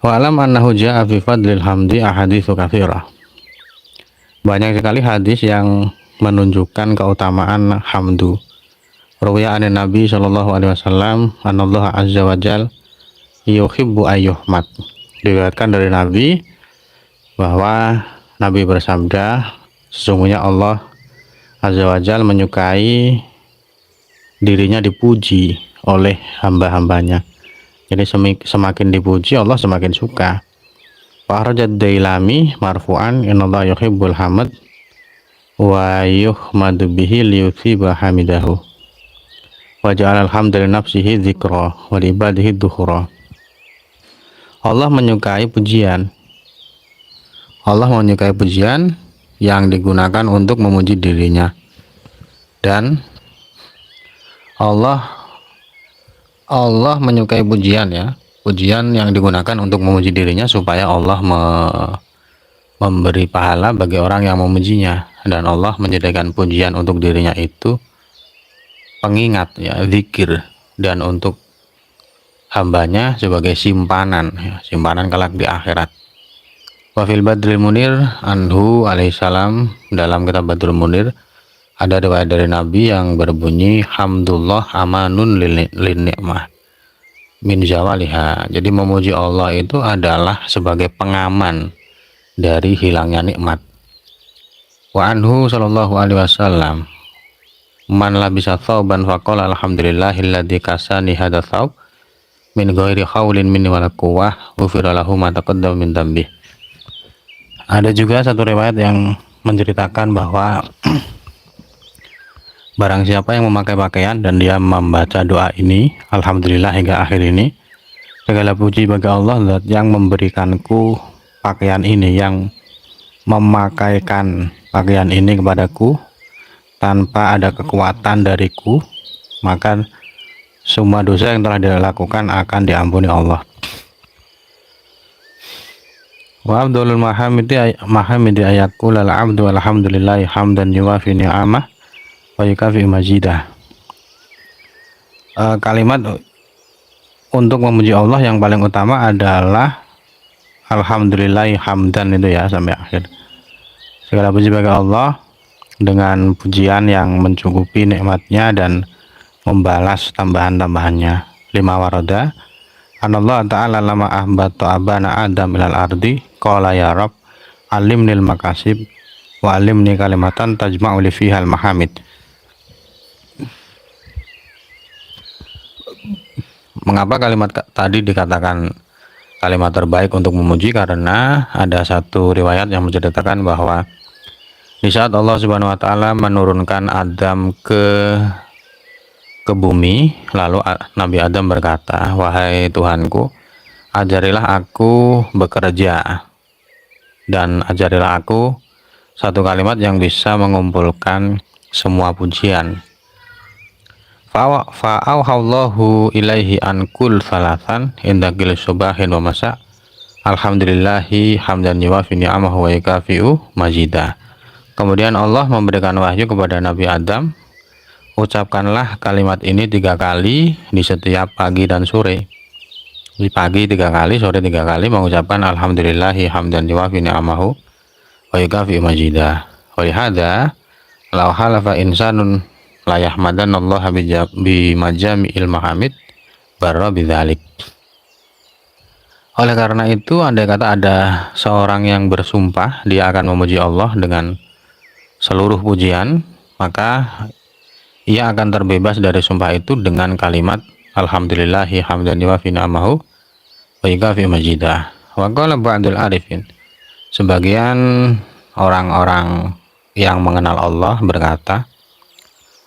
Wa alam annahu ja'a fi fadlil hamdi ahaditsu katsirah. Banyak sekali hadis yang menunjukkan keutamaan hamdu. Rawiya an Nabi sallallahu alaihi wasallam anallaha azza wa jal yuhibbu ayyuhmad. Diriwayatkan dari Nabi bahwa Nabi bersabda, sesungguhnya Allah azza wa jal menyukai dirinya dipuji oleh hamba-hambanya. Jadi semakin dipuji Allah semakin suka. Fakhrajad Dailami marfu'an innallaha yuhibbul hamd wa yuhmadu bihi liyuthiba hamidahu wa ja'alal hamda li nafsihi dzikra wa li ibadihi dukhura. Allah menyukai pujian. Allah menyukai pujian yang digunakan untuk memuji dirinya. Dan Allah menyukai pujian, ya, pujian yang digunakan untuk memuji dirinya supaya Allah memberi pahala bagi orang yang memujinya, dan Allah menyediakan pujian untuk dirinya itu pengingat, ya, zikir, dan untuk hambanya sebagai simpanan, ya, simpanan kelak di akhirat. Wa fil Badril Munir anhu alaihissalam, dalam kitab Badrul Munir ada riwayat dari Nabi yang berbunyi hamdulillah amanun lin ni'mah min zawaliha. Jadi memuji Allah itu adalah sebagai pengaman dari hilangnya nikmat. Wa anhu sallallahu alaihi wasallam man labisa thawban faqala alhamdulillahilladzi kasani hadza thawb min ghairi haulin minni wala quwwah ghufira lahu ma taqaddama min dzambi. Ada juga satu riwayat yang menceritakan bahwa barang siapa yang memakai pakaian dan dia membaca doa ini, alhamdulillah hingga akhir ini, segala puji bagi Allah zat yang memberikanku pakaian ini, yang memakaikan pakaian ini kepadaku tanpa ada kekuatan dariku, maka semua dosa yang telah dilakukan akan diampuni Allah. Wa abdulul mahamidi ayakul al abdu alhamdulillahi hamdan yuwafi ni'amah wa yukafi majidah. Kalimat untuk memuji Allah yang paling utama adalah alhamdulillahi hamdan, itu ya, sampai akhir. Segala puji bagi Allah dengan pujian yang mencukupi nikmatnya dan membalas tambahan-tambahannya. 5 waroda anallah ta'ala lama ahbatu abana adam ilal ardi qala ya rab alimnil makasib wa alimni kalimatan tajma'u li fihal mahamid. Mengapa kalimat tadi dikatakan kalimat terbaik untuk memuji? Karena ada satu riwayat yang menceritakan bahwa di saat Allah Subhanahu wa taala menurunkan Adam ke bumi, lalu Nabi Adam berkata, "Wahai Tuhanku, ajarilah aku bekerja dan ajarilah aku satu kalimat yang bisa mengumpulkan semua pujian." Fa'auhallahu ilaihi an kul salasan indakil subahin wa masa alhamdulillahi hamdan yuwafi ni'amahu wa yukafi'u majidah. Kemudian Allah memberikan wahyu kepada Nabi Adam, ucapkanlah kalimat ini 3 kali di setiap pagi dan sore. Di pagi 3 kali, sore 3 kali mengucapkan alhamdulillahi hamdan yuwafi ni'amahu wa yukafi'u majidah. Wa lihadza law halafa insanun la yahmadanallah bi majami'il mahamid barra bidzalik. Oleh karena itu, andai kata ada seorang yang bersumpah dia akan memuji Allah dengan seluruh pujian, maka ia akan terbebas dari sumpah itu dengan kalimat alhamdulillahi hamdan yuwafi ni'amahu wa yukafi majidah. Wa qala ba'dul arifin, sebagian orang-orang yang mengenal Allah berkata,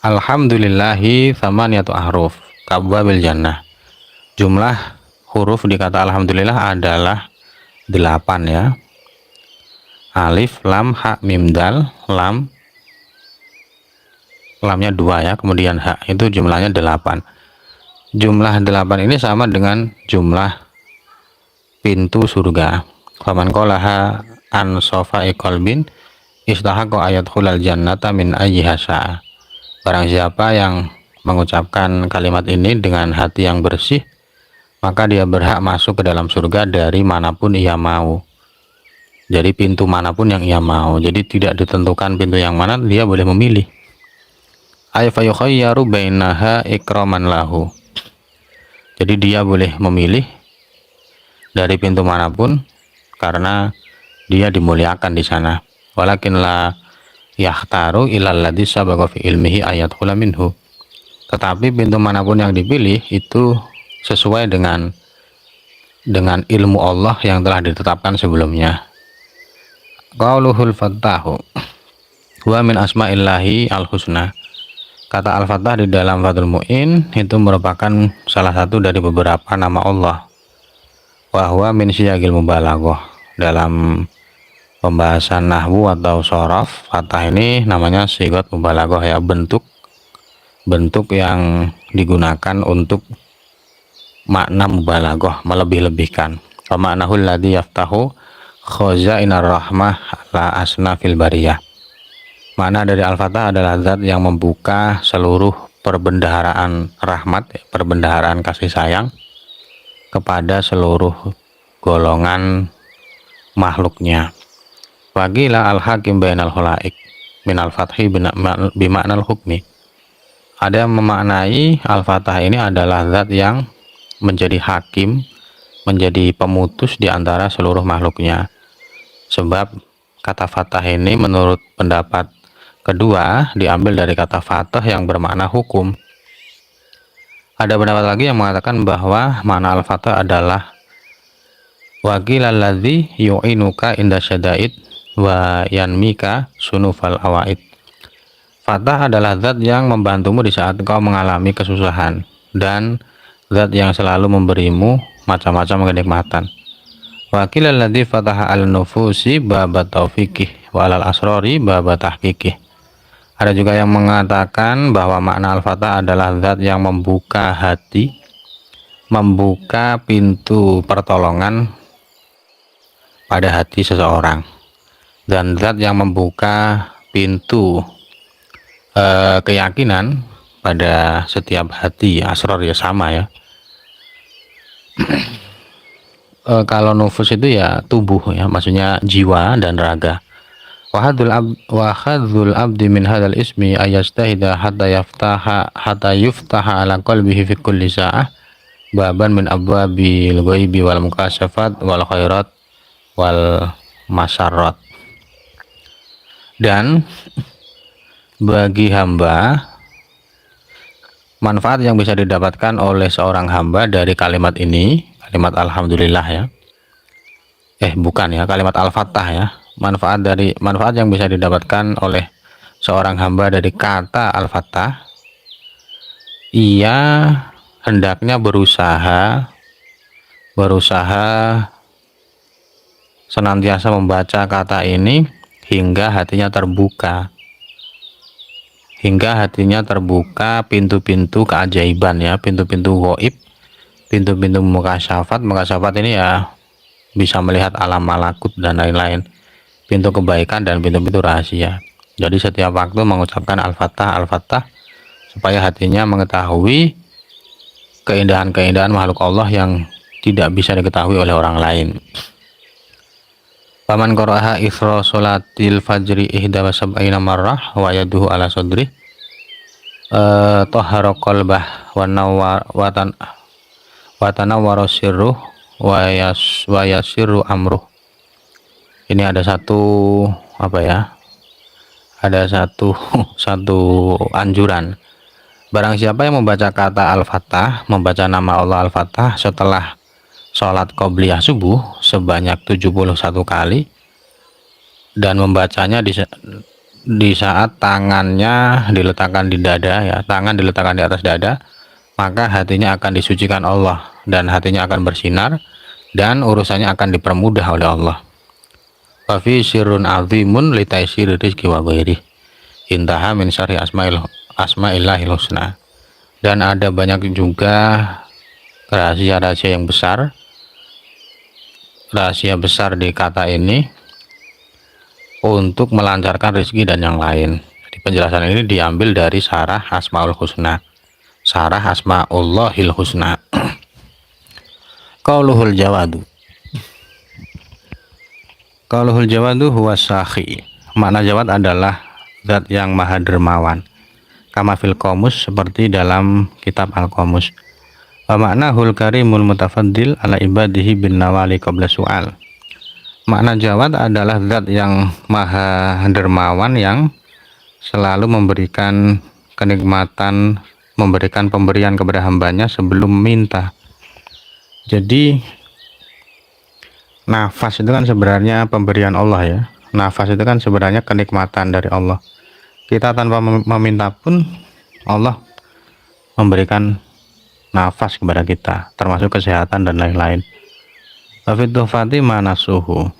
alhamdulillahi thamaniyatu ahruf kabwabil jannah. Jumlah huruf di kata alhamdulillah adalah 8, ya. Alif, lam, ha, mim, dal. Lamnya 2, ya, kemudian ha, itu jumlahnya 8. Jumlah 8 ini sama dengan jumlah pintu surga. Faman qalaha an sofa'i qalbin istahaqa ayadkhulal jannata min ayyiha syaa. Barang siapa yang mengucapkan kalimat ini dengan hati yang bersih, maka dia berhak masuk ke dalam surga dari manapun ia mau. Jadi pintu manapun yang ia mau. Jadi tidak ditentukan pintu yang mana, dia boleh memilih. Ay fayukhayyaru bainaha ikraman lahu. Jadi dia boleh memilih dari pintu manapun karena dia dimuliakan di sana. Walakin la yahtaru ilal ladzi sabagha fi ilmihi ayadkhula minhu. Tetapi pintu manapun yang dipilih itu sesuai dengan ilmu Allah yang telah ditetapkan sebelumnya. Qauluhul fattahu wa min asma'illahi al-husna. Kata al-fattah di dalam Fathul Mu'in itu merupakan salah satu dari beberapa nama Allah. Wa huwa min siyagil mubalaghah. Dalam pembahasan nahwu atau shoraf, fathah ini namanya sigat mubalaghah, ya, bentuk yang digunakan untuk makna mubalaghah, melebih-lebihkan. Wa ma'nahul ladzi yaftahu khazainar rahmah la asna fil bariyah. Makna dari al-fattah adalah zat yang membuka seluruh perbendaharaan rahmat, perbendaharaan kasih sayang kepada seluruh golongan makhluknya. Waqila al-hakim bainal khalaik min al-fathi bimaknal hukmi. Ada yang memaknai al-fattah ini adalah zat yang menjadi hakim, menjadi pemutus di antara seluruh makhluknya. Sebab kata fathah ini menurut pendapat kedua diambil dari kata fathah yang bermakna hukum. Ada pendapat lagi yang mengatakan bahwa makna al-fathah adalah waqilal ladzi yu'inuka inda syada'id wa yanmika sunufal awaid. Fathah adalah zat yang membantumu di saat kau mengalami kesusahan dan zat yang selalu memberimu macam-macam kenikmatan. Waqilal ladzi fataha al-nufusi baba taufiqih wa alal asrori baba tahqiqih. Ada juga yang mengatakan bahwa makna al-fattah adalah zat yang membuka hati, membuka pintu pertolongan pada hati seseorang, dan zat yang membuka pintu keyakinan pada setiap hati. Asror ya sama ya. Kalau nufus itu ya tubuh ya, maksudnya jiwa dan raga. Wahadzul abdi min hadzal ismi ayastahida hatta yuftaha ala qalbihi fi kulli sa'ah baban min abwabil ghaibi wal mukasyafat wal khairat wal masarrat. Dan bagi hamba, manfaat yang bisa didapatkan oleh seorang hamba dari kalimat ini, kalimat alhamdulillah ya, bukan ya, kalimat al-fattah ya, manfaat yang bisa didapatkan oleh seorang hamba dari kata al-fattah, ia hendaknya berusaha senantiasa membaca kata ini hingga hatinya terbuka pintu-pintu keajaiban ya, pintu-pintu gaib, pintu-pintu mukasyafat. Mukasyafat ini ya bisa melihat alam malakut dan lain-lain, pintu kebaikan dan pintu-pintu rahasia. Jadi setiap waktu mengucapkan al-fattah supaya hatinya mengetahui keindahan-keindahan makhluk Allah yang tidak bisa diketahui oleh orang lain. Paman qara'a isra sholatil fajri ihda wa sab'ina marrah wa yaduhu ala sadri tahara qalbah wa tanawwara sirruh wa yasirru amruh. Ini ada satu anjuran. Barang siapa yang membaca kata al-fattah, membaca nama Allah al-fattah setelah sholat qobliyah subuh sebanyak 71 kali dan membacanya di saat tangannya diletakkan di dada ya, tangan diletakkan di atas dada, maka hatinya akan disucikan Allah dan hatinya akan bersinar dan urusannya akan dipermudah oleh Allah. Wa fi sirrun azimun li taysir rizqi wa ghairi. Intaha min syarhi asma'illahil husna. Dan ada banyak juga rahasia-rahasia yang besar, rahasia besar di kata ini untuk melancarkan rezeki dan yang lain. Jadi penjelasan ini diambil dari Syarah Asmaul Husna, Syarah Asmaullahil Husna. Qauluhul jawadu. Qauluhul jawadu huwa sakhi. Makna jawad adalah zat yang maha dermawan. Kama fil qamus, seperti dalam kitab Al-Qamus. Wa maknahul karimul mutafaddil ala ibadihi bin nawali qabla su'al. Makna jawad adalah zat yang maha dermawan yang selalu memberikan kenikmatan, memberikan pemberian kepada hambanya sebelum minta. Jadi nafas itu kan sebenarnya pemberian Allah ya. Nafas itu kan sebenarnya kenikmatan dari Allah. Kita tanpa meminta pun Allah memberikan nafas kepada kita, termasuk kesehatan dan lain-lain. Wafid tuhfati manasuhu.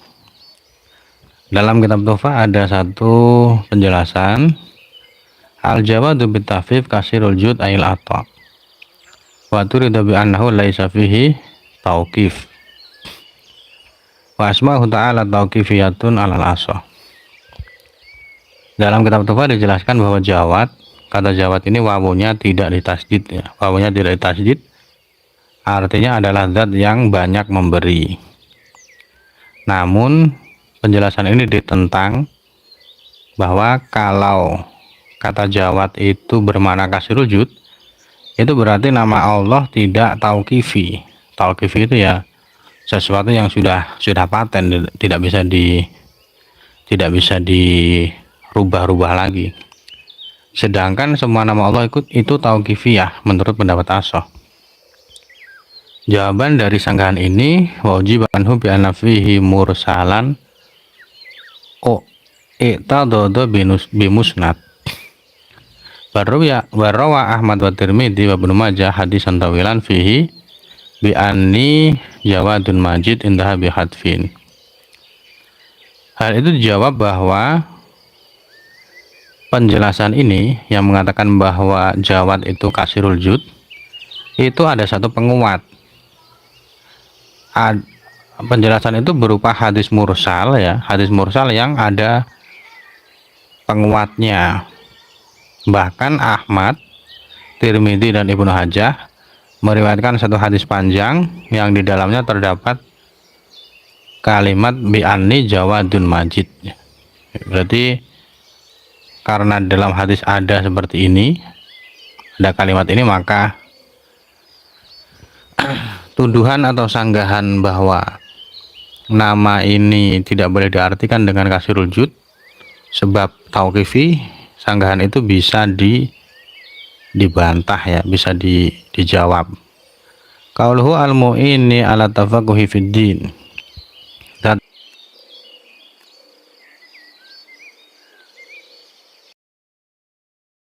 Dalam kitab Tuhfah ada satu penjelasan. Al-jawadu bitafif kasirul jud ail ata. Wa turidu bi annahu laisa fihi tauqif. Wa asma'uhu ta'ala tauqifiyatun alal asah. Dalam kitab Tuhfah dijelaskan bahwa jawad, kata jawad ini wawunya tidak ditasydid ya. Wawunya tidak ditasydid artinya adalah zat yang banyak memberi. Namun penjelasan ini ditentang bahwa kalau kata jawad itu bermakna kasirul jud, itu berarti nama Allah tidak tauqifi. Tauqifi itu ya sesuatu yang sudah paten, tidak bisa dirubah-rubah lagi. Sedangkan semua nama Allah itu tauqifiyah menurut pendapat Ashah. Jawaban dari sanggahan ini wajib anhu bi anna fihi mursalan i'tadada bimusnad. Barrawa Ahmad wa Tirmidzi wa Ibnu Majah hadisan tawilan fihi bi anni jawadun majid indaha bi hadfin. Hal itu dijawab bahwa penjelasan ini yang mengatakan bahwa jawad itu kasirul jud itu ada satu penguat. Penjelasan itu berupa hadis mursal ya, hadis mursal yang ada penguatnya. Bahkan Ahmad, Tirmidzi dan Ibnu Hajjah meriwayatkan satu hadis panjang yang di dalamnya terdapat kalimat bi anni jawadun majid. Berarti karena dalam hadis ada seperti ini, ada kalimat ini, maka tuduhan atau sanggahan bahwa nama ini tidak boleh diartikan dengan kasirul jud sebab tauqifi, sanggahan itu bisa dibantah ya, bisa dijawab. Qauluhu al-mu'ini ala tafaqquhi fid din.